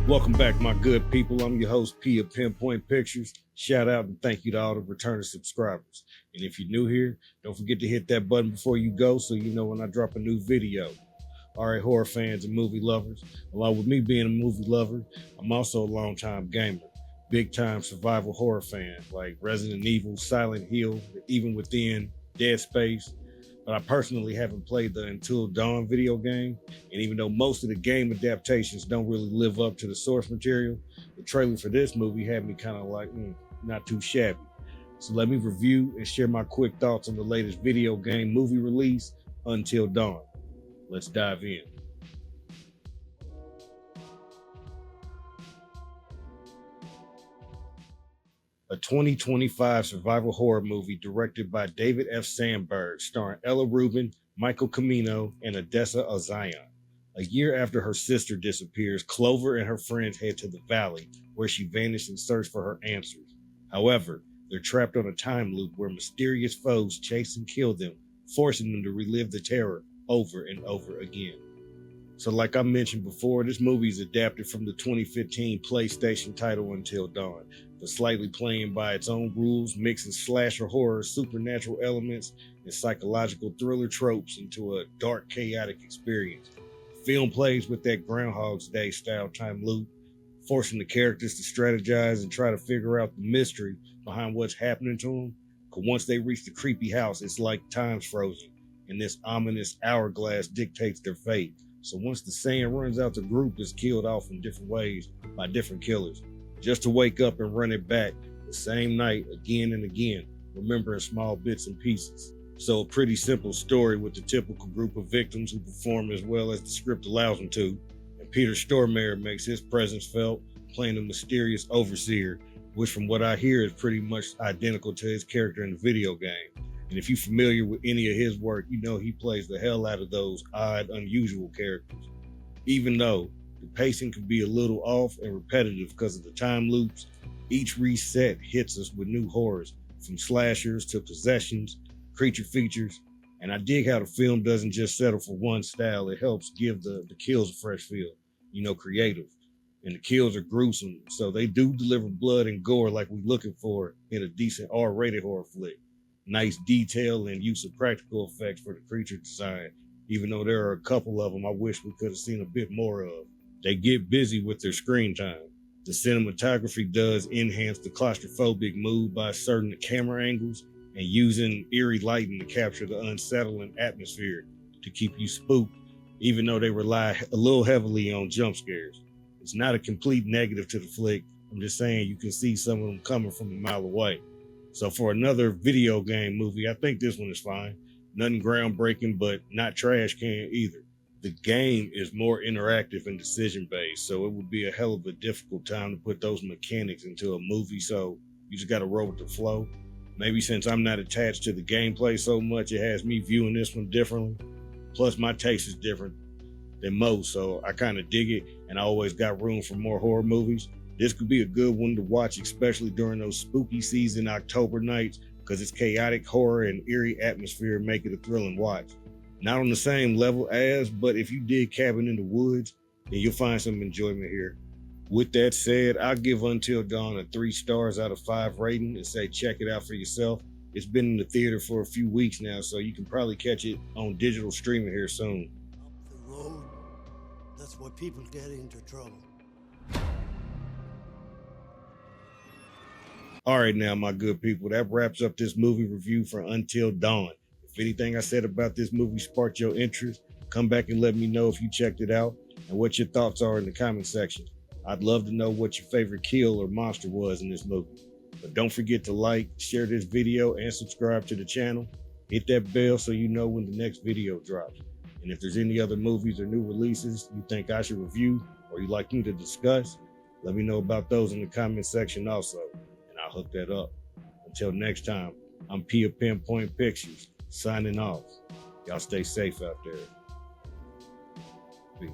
Welcome back, my good people. I'm your host, P of Pinpoint Pictures. Shout out and thank you to all the returning subscribers. And if you're new here, don't forget to hit that button before you go so you know when I drop a new video. All right, horror fans and movie lovers. Along with me being a movie lover, I'm also a longtime gamer. Big time survival horror fan like Resident Evil, Silent Hill, even within Dead Space. But I personally haven't played the Until Dawn video game, and even though most of the game adaptations don't really live up to the source material, the trailer for this movie had me kind of like, not too shabby. So let me review and share my quick thoughts on the latest video game movie release, Until Dawn. Let's dive in. A 2025 survival horror movie directed by David F. Sandberg, starring Ella Rubin, Michael Cimino, and Odessa Ozion. A year after her sister disappears, Clover and her friends head to the valley, where she vanished in search for her answers. However, they're trapped on a time loop where mysterious foes chase and kill them, forcing them to relive the terror over and over again. So like I mentioned before, this movie is adapted from the 2015 PlayStation title Until Dawn, but slightly playing by its own rules, mixing slasher horror, supernatural elements, and psychological thriller tropes into a dark, chaotic experience. The film plays with that Groundhog's Day style time loop, forcing the characters to strategize and try to figure out the mystery behind what's happening to them. Because once they reach the creepy house, it's like time's frozen, and this ominous hourglass dictates their fate. So once the saying runs out, the group is killed off in different ways by different killers, just to wake up and run it back the same night again and again, remembering small bits and pieces. So a pretty simple story with the typical group of victims who perform as well as the script allows them to. And Peter Stormare makes his presence felt, playing a mysterious overseer, which from what I hear is pretty much identical to his character in the video game. And if you're familiar with any of his work, you know he plays the hell out of those odd, unusual characters. Even though the pacing can be a little off and repetitive because of the time loops, each reset hits us with new horrors, from slashers to possessions, creature features. And I dig how the film doesn't just settle for one style, it helps give the kills a fresh feel, creative. And the kills are gruesome, so they do deliver blood and gore like we're looking for in a decent R-rated horror flick. Nice detail and use of practical effects for the creature design, even though there are a couple of them I wish we could have seen a bit more of. They get busy with their screen time. The cinematography does enhance the claustrophobic mood by certain camera angles and using eerie lighting to capture the unsettling atmosphere to keep you spooked, even though they rely a little heavily on jump scares. It's not a complete negative to the flick. I'm just saying you can see some of them coming from a mile away. So for another video game movie, I think this one is fine. Nothing groundbreaking, but not trash can either. The game is more interactive and decision-based, so it would be a hell of a difficult time to put those mechanics into a movie, so you just gotta roll with the flow. Maybe since I'm not attached to the gameplay so much, it has me viewing this one differently. Plus my taste is different than most, so I kind of dig it, and I always got room for more horror movies. This could be a good one to watch, especially during those spooky season October nights, because its chaotic horror and eerie atmosphere make it a thrilling watch. Not on the same level as, but if you did Cabin in the Woods, then you'll find some enjoyment here. With that said, I'll give Until Dawn a 3 stars out of 5 rating and say check it out for yourself. It's been in the theater for a few weeks now, so you can probably catch it on digital streaming here soon. Up the road, that's where people get into trouble. All right now, my good people, that wraps up this movie review for Until Dawn. If anything I said about this movie sparked your interest, come back and let me know if you checked it out and what your thoughts are in the comment section. I'd love to know what your favorite kill or monster was in this movie. But don't forget to like, share this video, and subscribe to the channel. Hit that bell so you know when the next video drops. And if there's any other movies or new releases you think I should review or you'd like me to discuss, let me know about those in the comment section also. I'll hook that up. Until next time, I'm P of Pinpoint Pictures, signing off. Y'all stay safe out there. Peace.